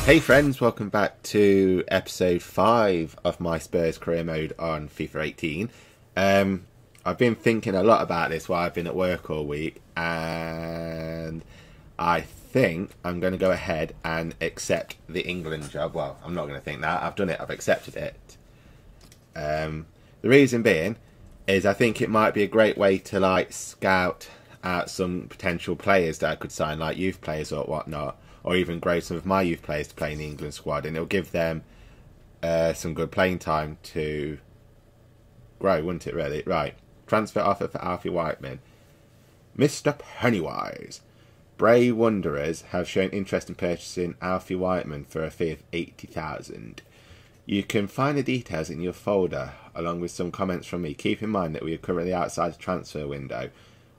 Hey friends, welcome back to episode 5 of my Spurs career mode on FIFA 18. I've been thinking a lot about this while I've been at work all week, and I think I'm going to go ahead and accept the England job. Well, I'm not going to think that. I've done it. I've accepted it. The reason being is I think it might be a great way to like scout out some potential players that I could sign, like youth players or whatnot, or even grow some of my youth players to play in the England squad, and it'll give them some good playing time to grow, wouldn't it, really? Right, transfer offer for Alfie Whiteman. Mr. Pennywise. Bray Wanderers have shown interest in purchasing Alfie Whiteman for a fee of 80,000. You can find the details in your folder, along with some comments from me. Keep in mind that we are currently outside the transfer window.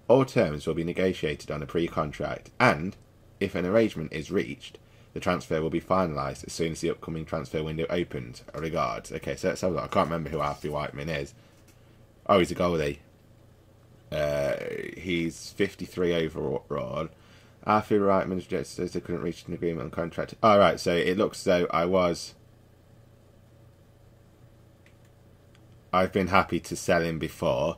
All terms will be negotiated on a pre-contract, and if an arrangement is reached, the transfer will be finalised as soon as the upcoming transfer window opens. Regards. Okay, so let's have a look. I can't remember who Alfie Whiteman is. Oh, he's a goalie. He's 53 overall. Alfie Whiteman says they couldn't reach an agreement on contract. Oh, right, so it looks as though I've been happy to sell him before.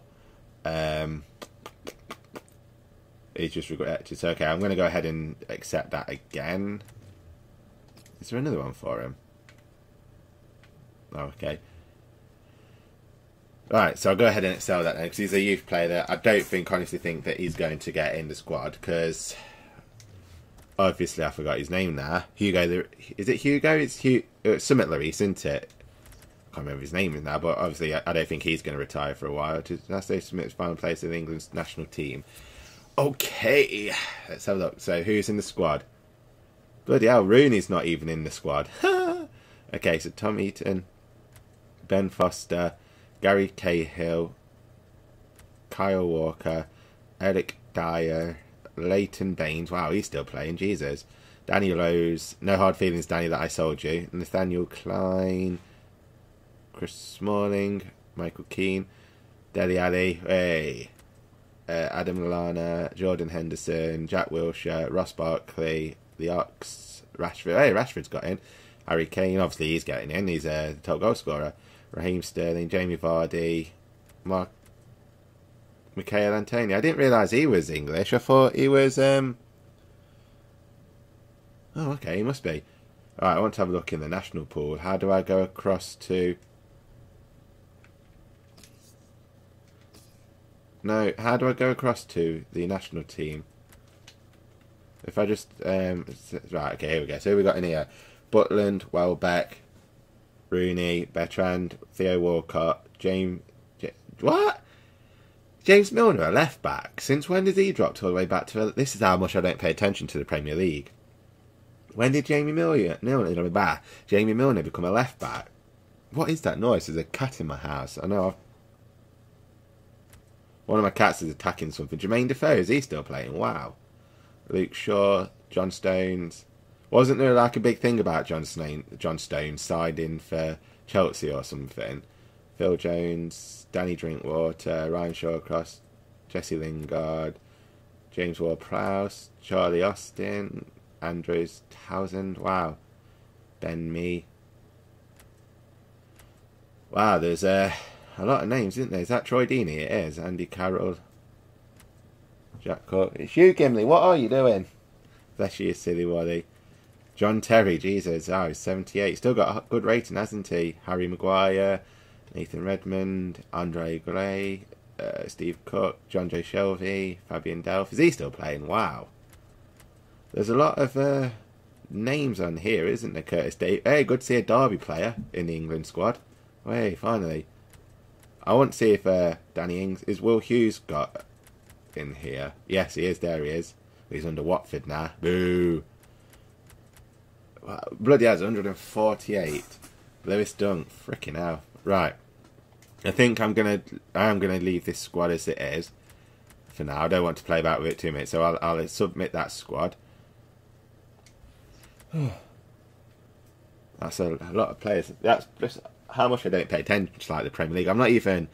He's just regretted. So, okay, I'm going to go ahead and accept that again. Is there another one for him? Oh, okay. Right, so I'll go ahead and accept that then, because he's a youth player that I don't honestly think that he's going to get in the squad, because obviously I forgot his name now. Hugo, is it Hugo? It's Summit Larice, isn't it? I can't remember his name now, but obviously I don't think he's going to retire for a while. That's Smith's final place in England's national team. Okay, let's have a look. So, who's in the squad? Bloody hell, Rooney's not even in the squad. Okay, so Tom Eaton, Ben Foster, Gary Cahill, Kyle Walker, Eric Dyer, Leighton Baines. Wow, he's still playing, Jesus. Danny Rose, no hard feelings, Danny, that I sold you. Nathaniel Klein, Chris Smalling, Michael Keane, Dele Alli, hey. Adam Lallana, Jordan Henderson, Jack Wilshere, Ross Barkley, the Ox, Rashford. Hey, Rashford's got in. Harry Kane, obviously he's getting in. He's the top goal scorer. Raheem Sterling, Jamie Vardy, Michael Antonio. I didn't realise he was English. I thought he was... Oh, okay, he must be. Alright, I want to have a look in the national pool. How do I go across to... No, how do I go across to the national team? If I just... right, okay, here we go. So we got in here. Butland, Welbeck, Rooney, Bertrand, Theo Walcott, what? James Milner, a left back. Since when did he drop all the way back to... This is how much I don't pay attention to the Premier League. When did Jamie Milner become a left back? What is that noise? There's a cat in my house. I know one of my cats is attacking something. Jermaine Defoe, is he still playing? Wow. Luke Shaw, John Stones. Wasn't there like a big thing about John Stones signing for Chelsea or something? Phil Jones, Danny Drinkwater, Ryan Shawcross, Jesse Lingard, James Ward-Prowse, Charlie Austin, Andrews Townsend. Wow. Ben Mee. Wow, there's a lot of names, isn't there? Is that Troy Deeney? It is. Andy Carroll. Jack Cook. It's you, Gimli. What are you doing? Bless you, silly waddy. John Terry. Jesus. Oh, he's 78. Still got a good rating, hasn't he? Harry Maguire. Nathan Redmond. Andre Gray. Steve Cook. John J. Shelby. Fabian Delph. Is he still playing? Wow. There's a lot of names on here, isn't there? Curtis Dave. Hey, good to see a Derby player in the England squad. Hey, finally. I want to see if Danny Ings... Is Will Hughes got in here? Yes, he is. There he is. He's under Watford now. Boo. Bloody has 148. Lewis Dunk. Frickin' hell. Right. I think I am gonna leave this squad as it is for now. I don't want to play about with it too much, so I'll submit that squad. That's a lot of players. That's just how much I don't pay attention to like the Premier League. I'm not even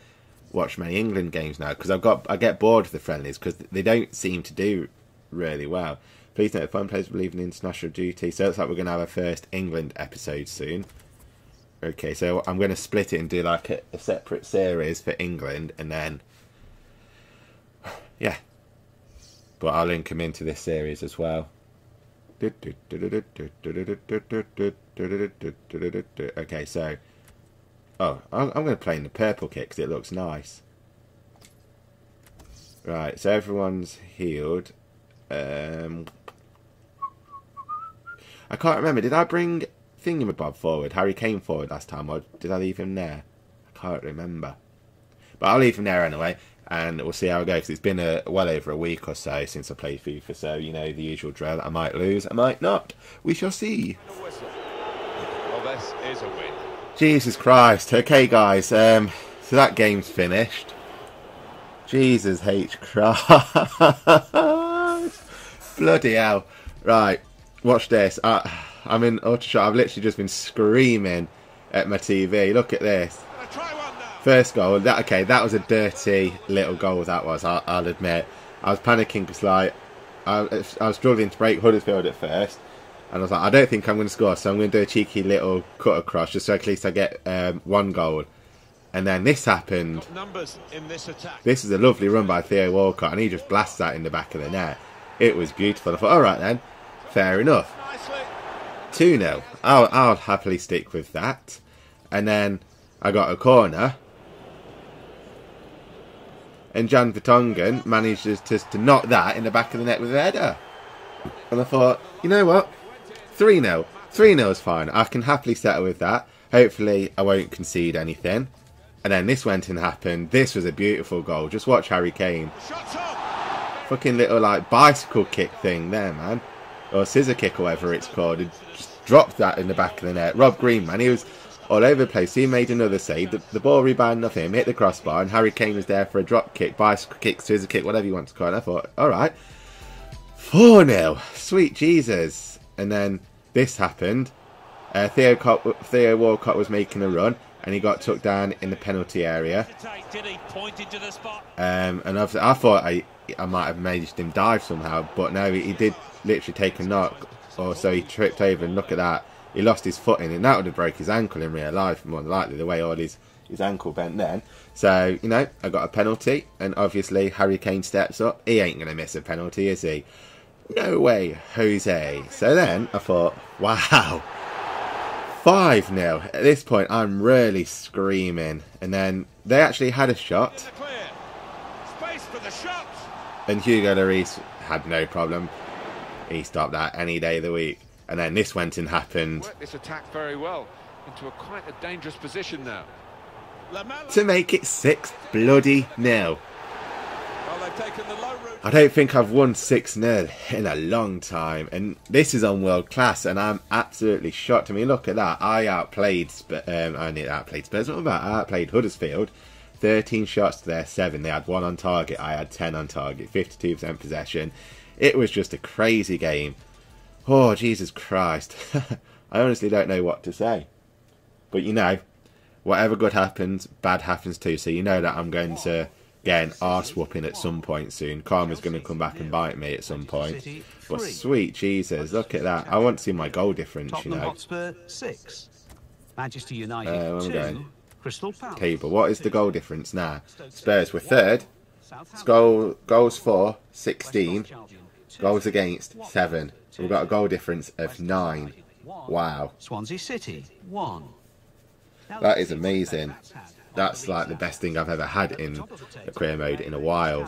watch many England games now because I get bored of the friendlies because they don't seem to do really well. Please note, foreign players believe in international duty. So it looks like we're going to have our first England episode soon. Okay, so I'm going to split it and do like a separate series for England, and then, yeah. But I'll link them into this series as well. Okay, so, oh, I'm going to play in the purple kit because it looks nice. Right, so everyone's healed. I can't remember. Did I bring Thingamabob forward, Harry Kane forward last time, or did I leave him there? I can't remember. But I'll leave him there anyway, and we'll see how it goes. Because it's been well over a week or so since I played FIFA, so you know the usual drill. I might lose, I might not. We shall see. Well, this is a win. Jesus Christ. Okay, guys. So that game's finished. Jesus H Christ. Bloody hell. Right. Watch this. I'm in ultra shot. I've literally just been screaming at my TV. Look at this. First goal. That was a dirty little goal. That was. I'll admit. I was panicking because like I was struggling to break Huddersfield at first, and I was like, I don't think I'm going to score, so I'm going to do a cheeky little cut across just so at least I get one goal. And then this happened. This is a lovely run by Theo Walcott, and he just blasts that in the back of the net. It was beautiful. I thought, all right then, fair enough. 2-0. I'll happily stick with that. And then I got a corner, and Jan Vertonghen manages to knock that in the back of the net with a header. And I thought, you know what? 3-0. 3-0 is fine. I can happily settle with that. Hopefully I won't concede anything. And then this went and happened. This was a beautiful goal. Just watch Harry Kane. Fucking little like bicycle kick thing there, man. Or scissor kick or whatever it's called. It just dropped that in the back of the net. Rob Green, man, he was all over the place. He made another save. The ball rebounded off him, hit the crossbar, and Harry Kane was there for a drop kick, bicycle kick, scissor kick, whatever you want to call it. And I thought, alright. 4-0. Sweet Jesus. And then this happened. Theo Walcott was making a run, and he got tucked down in the penalty area. And I thought I might have made him dive somehow, but no, he did literally take a knock, or so he tripped over, and look at that. He lost his footing, and that would have broke his ankle in real life, more than likely, the way all his ankle bent then. So, you know, I got a penalty, and obviously Harry Kane steps up. He ain't going to miss a penalty, is he? No way, Jose. So then I thought, wow. 5-0. At this point, I'm really screaming. And then they actually had a shot. And Hugo Lloris had no problem. He stopped that any day of the week. And then this went and happened. Worked this attack very well into quite a dangerous position now. To make it 6 bloody 0. I don't think I've won 6-0 in a long time, and this is on world class, and I'm absolutely shocked. I mean, look at that. I outplayed Spurs. What about I outplayed Huddersfield. 13 shots to their 7. They had 1 on target. I had 10 on target. 52% possession. It was just a crazy game. Oh, Jesus Christ. I honestly don't know what to say. But you know, whatever good happens, bad happens too. So you know that I'm going to get an arse whooping at some point soon. Karma's going to come back and bite me at some point. But sweet Jesus, look at that. I want to see my goal difference, you know. Manchester United 2, Crystal Palace. Okay, but what is the goal difference now? Spurs were third. Goals for 16. Goals against 7. So we've got a goal difference of 9. Wow. Swansea City 1. That is amazing. That's like the best thing I've ever had in a career mode in a while.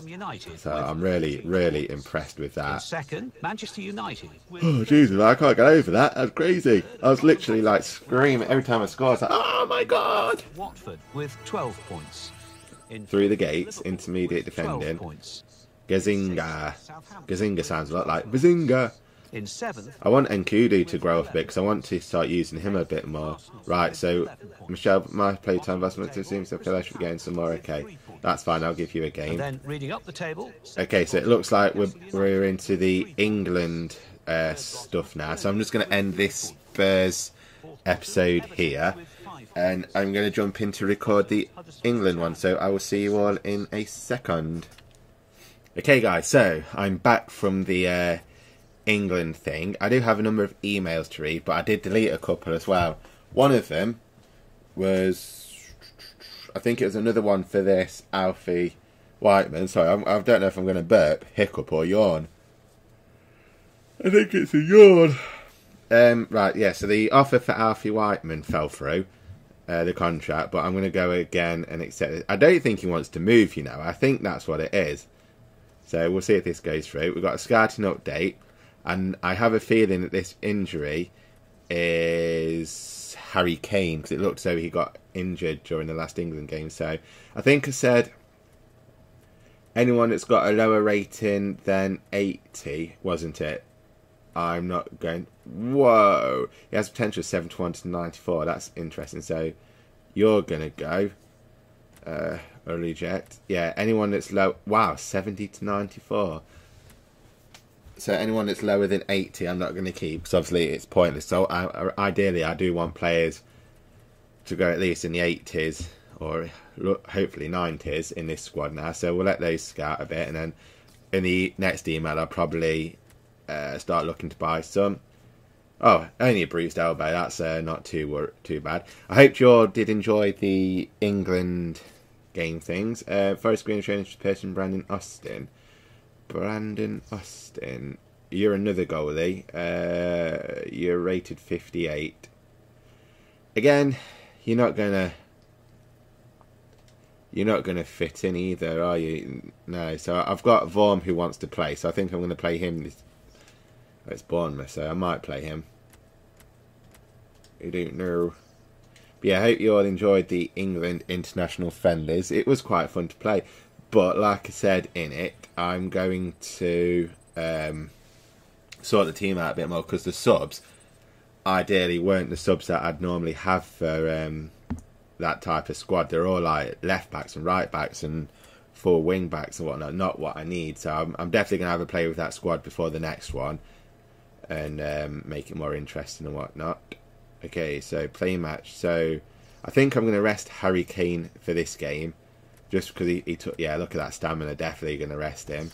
So I'm really, really impressed with that. Second, Manchester United. Oh Jesus, I can't get over that. That's crazy. I was literally like screaming every time I scored. I was like, oh my God! Watford with 12 points. Through the gates, intermediate defending. Gazinga. Gazinga sounds a lot like Bazinga. In 7th, I want Nkudu to grow up a bit because I want to start using him a bit more. Right, so Michelle, my playtime investment seems to feel I should be getting some more. Okay, that's fine. I'll give you a game. then reading up the table. Okay, so it looks like we're into the England stuff now. So I'm just going to end this Spurs episode here, and I'm going to jump in to record the England one. So I will see you all in a second. Okay, guys. So I'm back from the England thing. I do have a number of emails to read, but I did delete a couple as well. One of them was, I think it was another one for this Alfie Whiteman. Sorry, I don't know if I'm going to burp, hiccup or yawn. I think it's a yawn. Right, yeah, so the offer for Alfie Whiteman fell through, the contract, but I'm going to go again and accept it. I don't think he wants to move, you know. I think that's what it is. So we'll see if this goes through. We've got a scouting update, and I have a feeling that this injury is Harry Kane, because it looked as though he got injured during the last England game. So I think I said anyone that's got a lower rating than 80, wasn't it? I'm not going... Whoa! He has potential 71 to 94. That's interesting. So you're going to go... or reject. Yeah, anyone that's low... Wow, 70 to 94. So anyone that's lower than 80, I'm not going to keep, because obviously it's pointless. So ideally, I do want players to go at least in the 80s, or hopefully 90s in this squad now. So we'll let those scout a bit, and then in the next email, I'll probably start looking to buy some. Oh, only a bruised elbow. That's not too bad. I hope you all did enjoy the England game things. First screen change person Brandon Austin. Brandon Austin, you're another goalie. You're rated 58. Again, you're not gonna fit in either, are you? No. So I've got Vorm who wants to play. So I think I'm going to play him. It's Bournemouth, so I might play him. I don't know. But yeah, I hope you all enjoyed the England international friendlies. It was quite fun to play. But like I said in it, I'm going to sort the team out a bit more, because the subs ideally weren't the subs that I'd normally have for that type of squad. They're all like left backs and right backs and full wing backs and whatnot. Not what I need. So I'm definitely going to have a play with that squad before the next one, and make it more interesting and whatnot. Okay, so play match. So I think I'm going to rest Harry Kane for this game. Just because he took... Yeah, look at that stamina. Definitely going to rest him.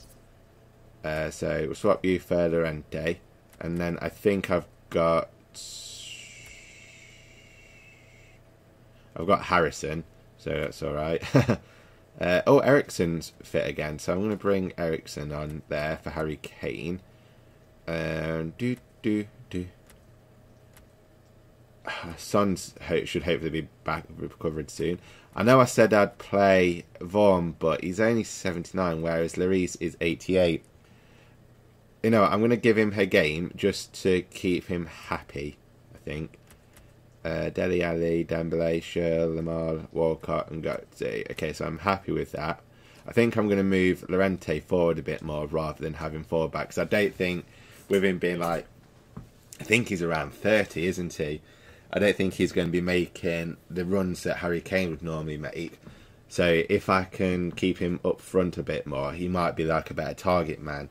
So we'll swap you for Llorente. And then I think I've got Harrison. So that's alright. Oh, Eriksen's fit again. So I'm going to bring Eriksen on there for Harry Kane. Son should hopefully be back, recovered soon. I know I said I'd play Vorm, but he's only 79, whereas Lloris is 88. You know, I'm going to give him her game just to keep him happy, I think. Dele Alli, Dembele, Schürrle, Lamar, Walcott and Götze. Okay, so I'm happy with that. I think I'm going to move Llorente forward a bit more rather than having forward back, because I don't think, with him being like, I think he's around 30, isn't he? I don't think he's going to be making the runs that Harry Kane would normally make. So if I can keep him up front a bit more, he might be like a better target man.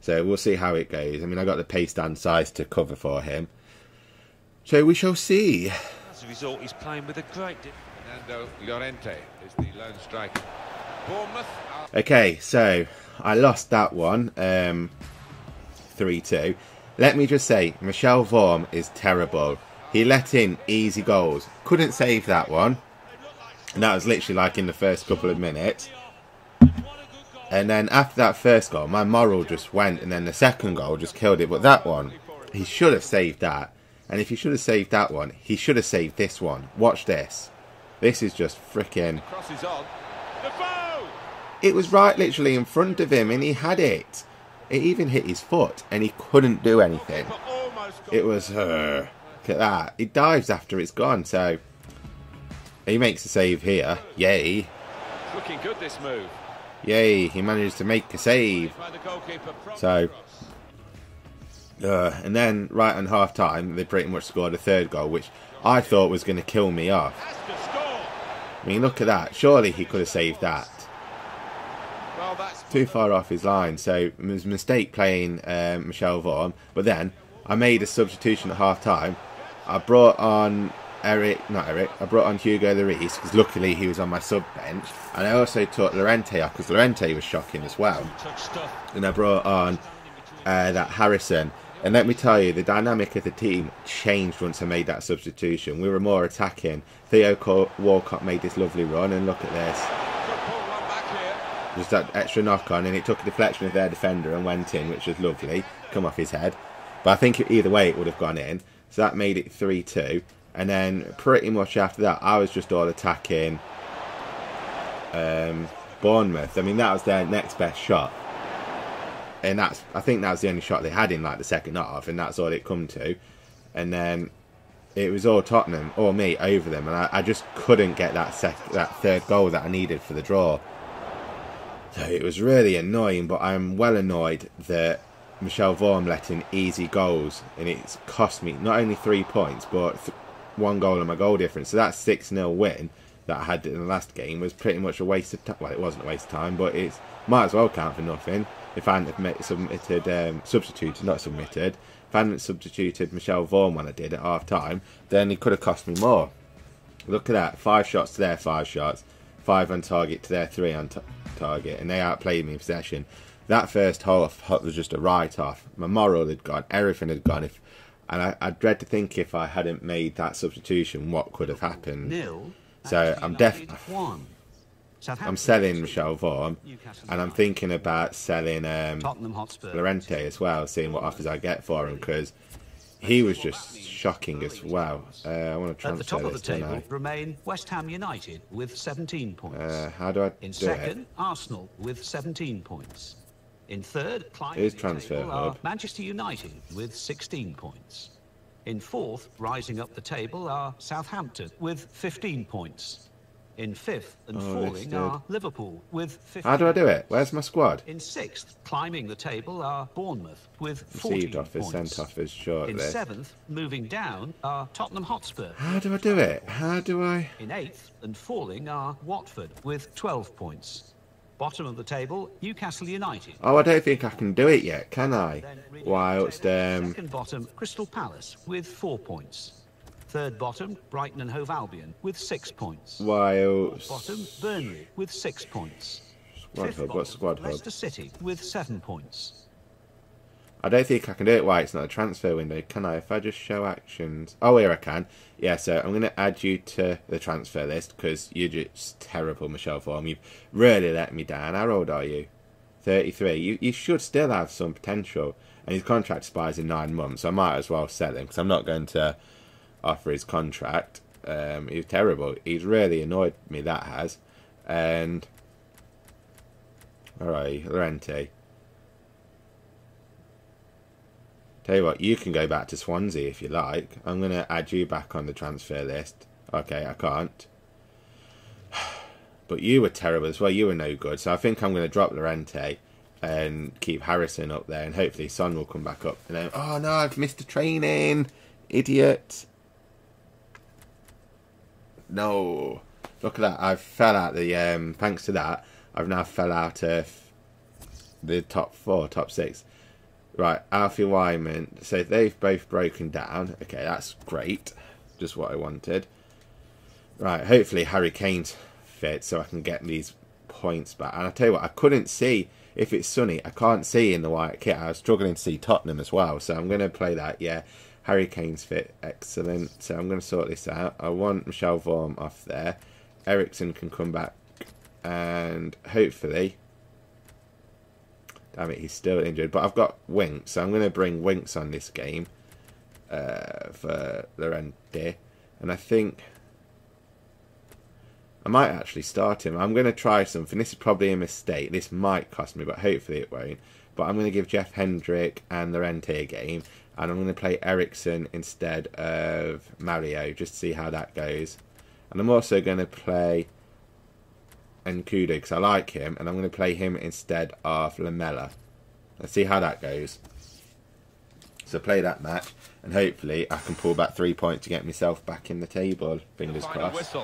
So we'll see how it goes. I mean, I got the pace and size to cover for him. So we shall see. As a result, he's playing with a great... Fernando Llorente is the lone striker. Bournemouth. Okay, so I lost that one, 3-2. Let me just say, Michel Vorm is terrible. He let in easy goals. Couldn't save that one. And that was literally like in the first couple of minutes. And then after that first goal, my moral just went. And then the second goal just killed it. But that one, he should have saved that. And if he should have saved that one, he should have saved this one. Watch this. This is just freaking... It was right literally in front of him and he had it. It even hit his foot and he couldn't do anything. It was... Look at that. He dives after it's gone, so he makes a save here. Yay. Looking good, this move. Yay, he managed to make a save. So, and then right on half time, they pretty much scored a third goal, which I thought was going to kill me off. I mean, look at that. Surely he could have saved that. Too far off his line, so it was a mistake playing Michel Vorm. But then I made a substitution at half time. I brought on I brought on Hugo Lloris, because luckily he was on my sub bench. And I also took Llorente off, because Llorente was shocking as well. And I brought on that Harrison. And let me tell you, the dynamic of the team changed once I made that substitution. We were more attacking. Theo Walcott made this lovely run, and look at this. Just that extra knock on, and it took a deflection of their defender and went in, which was lovely. Come off his head. But I think either way it would have gone in. So that made it 3-2. And then pretty much after that, I was just all attacking Bournemouth. I mean, that was their next best shot. And I think that was the only shot they had in like the second half, and that's all it come to. And then it was all Tottenham, or me, over them, and I just couldn't get that third goal that I needed for the draw. So it was really annoying, but I'm well annoyed that Michel Vorm let in easy goals, and it's cost me not only 3 points, but 1 goal and my goal difference. So that 6-0 win that I had in the last game was pretty much a waste of time. Well, it wasn't a waste of time, but it might as well count for nothing. If I hadn't substituted Michel Vorm when I did at half time, then it could have cost me more. Look at that, 5 shots to their 5 shots, 5 on target to their 3 on target, and they outplayed me in possession. That first half was just a write-off. My moral had gone, everything had gone. And I dread to think if I hadn't made that substitution, what could have happened. So I'm definitely... I'm selling Michel Vorm, and I'm thinking about selling Llorente as well, seeing what offers I get for him, because he was just shocking as well. I want to transfer at the top of the this, table remain West Ham United with 17 points. How do I In do second, it? Arsenal with 17 points. In third, Here's Transfer Hub. Manchester United with 16 points. In fourth, rising up the table, are Southampton with 15 points. In fifth and falling are Liverpool with 15. How do I do it? Where's my squad? In sixth, climbing the table, are Bournemouth with 14 Received offers, points. sent offers, short In list. seventh, moving down, are Tottenham Hotspur. How do I do it? How do I... In eighth and falling are Watford with 12 points. Bottom of the table, Newcastle United. Oh, I don't think I can do it yet, can I? Whilst, Second bottom, Crystal Palace with 4 points. Third bottom, Brighton and Hove Albion with 6 points. whilst... Bottom, Burnley with 6 points. Squad Fifth hub, what's bottom, squad hub? Leicester City with 7 points. I don't think I can do it while it's not a transfer window, can I? If I just show actions... Oh, here I can. Yeah, so I'm going to add you to the transfer list, because you're just terrible, Michel Vorm. You've really let me down. How old are you? 33. You should still have some potential. And his contract expires in 9 months, so I might as well sell him, because I'm not going to offer his contract. He's terrible. He's really annoyed me, that has. And... Alright, Llorente. Tell you what, you can go back to Swansea if you like. I'm going to add you back on the transfer list. Okay, I can't. But you were terrible as well. You were no good. So I think I'm going to drop Llorente and keep Harrison up there. And hopefully Son will come back up. And then, oh no, I've missed the training. Idiot. No. Look at that. I fell out the... thanks to that, I've now fell out of the top 4, top 6. Right, Alfie Wyman. So they've both broken down. Okay, that's great. Just what I wanted. Right, hopefully Harry Kane's fit so I can get these points back. And I tell you what, I couldn't see, if it's sunny, I can't see in the white kit. I was struggling to see Tottenham as well. So I'm going to play that. Yeah, Harry Kane's fit. Excellent. So I'm going to sort this out. I want Michel Vorm off there. Ericsson can come back. And hopefully... Damn it, he's still injured. But I've got Winks, so I'm going to bring Winks on this game for Llorente. And I think I might actually start him. I'm going to try something. This is probably a mistake. This might cost me, but hopefully it won't. But I'm going to give Jeff Hendrick and Llorente a game. And I'm going to play Ericsson instead of Mario, just to see how that goes. And I'm also going to play... and Kudo, because I like him, and I'm going to play him instead of Lamella. Let's see how that goes. So play that match, and hopefully I can pull back 3 points to get myself back in the table. Fingers crossed.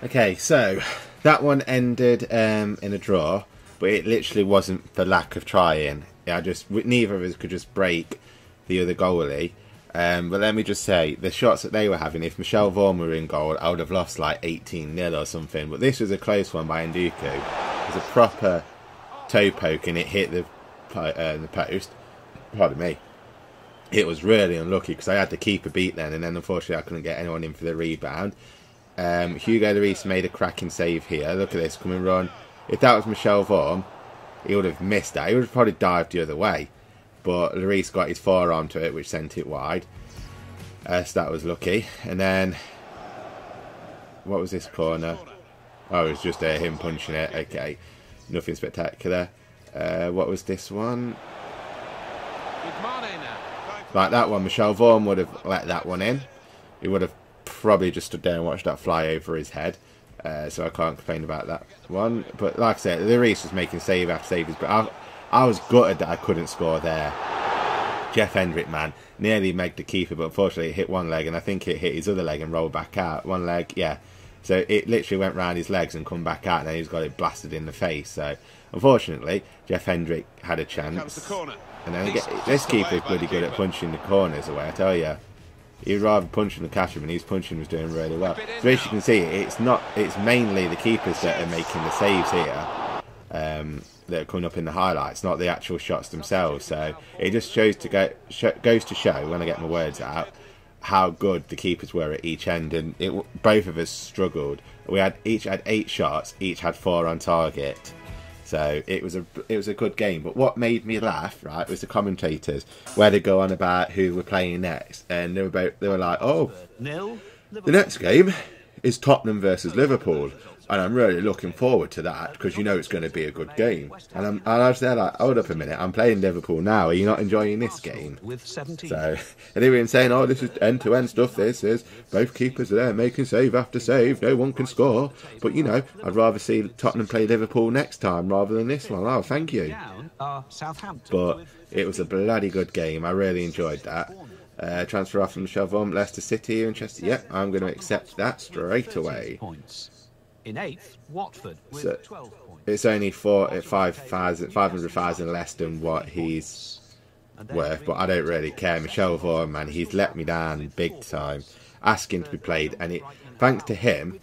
Okay, so that one ended in a draw, but it literally wasn't for lack of trying. Neither of us could just break the other goalie. But let me just say, the shots that they were having, if Michel Vorm were in goal, I would have lost like 18-0 or something. But this was a close one by Nduku. It was a proper toe poke and it hit the post. pardon me, it was really unlucky because I had the keeper beat then, and then unfortunately I couldn't get anyone in for the rebound. Hugo Lloris made a cracking save here. Look at this, come and run. If that was Michel Vorm, he would have missed that. He would have probably dived the other way. But Lloris got his forearm to it, which sent it wide. So that was lucky. And then, what was this corner? Oh, it was just him punching it. Okay, nothing spectacular. What was this one? Like that one, Michel Vorm would have let that one in. He would have probably just stood there and watched that fly over his head. So I can't complain about that one. But like I said, Lloris was making save after save. But I was gutted that I couldn't score there. Jeff Hendrick, man, nearly made the keeper, but unfortunately it hit one leg, and I think it hit his other leg and rolled back out. One leg, yeah. So it literally went round his legs and come back out, and then he's got it blasted in the face. So unfortunately, Jeff Hendrick had a chance. And then this keeper is bloody good at punching the corners away, I tell you. He'd rather punch than catch him, and his punching was doing really well. So as you can see, it's mainly the keepers that are making the saves here. That are coming up in the highlights, not the actual shots themselves. So it just goes to show, when I get my words out, how good the keepers were at each end. And both of us struggled. We each had 8 shots, each had 4 on target. So it was a good game. But what made me laugh, right, was the commentators, where they go on about who were playing next, and they were like, oh, the next game is Tottenham versus Liverpool. And I'm really looking forward to that, because you know it's going to be a good game. And I was there like, hold up a minute, I'm playing Liverpool now. Are you not enjoying this game? So, and they were saying, oh, this is end-to-end stuff, this is. Both keepers are there making save after save. No one can score. But, you know, I'd rather see Tottenham play Liverpool next time rather than this one. Oh, thank you. But it was a bloody good game. I really enjoyed that. Transfer off from Michel Vorm, Leicester City, interested. Yep, I'm going to accept that straight away. In 8th, Watford with So 12 points. it's only 500,000 less than what he's worth, but I don't really care. Michel Vorm, man, he's let me down big time, asking to be played, and thanks to him,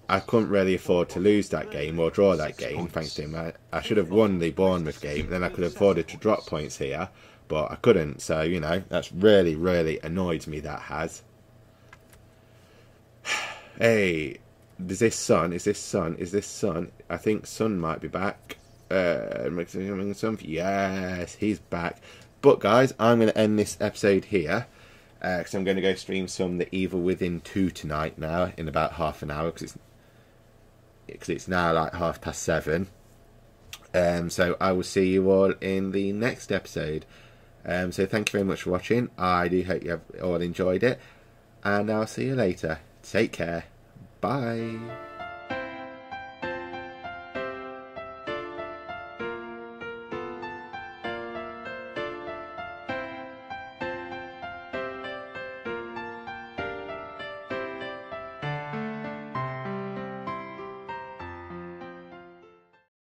I couldn't really afford to lose that game or draw that game. Thanks to him, I should have won the Bournemouth game, then I could have afforded to drop points here, but I couldn't. So, you know, that's really, really annoyed me, that has. Hey, is this Son? I think Son might be back. Yes, he's back. But guys, I'm going to end this episode here, because I'm going to go stream some The Evil Within 2 tonight now, in about half an hour, because it's now like 7:30. So I will see you all in the next episode. So thank you very much for watching. I do hope you have all enjoyed it, and I'll see you later. Take care. Bye.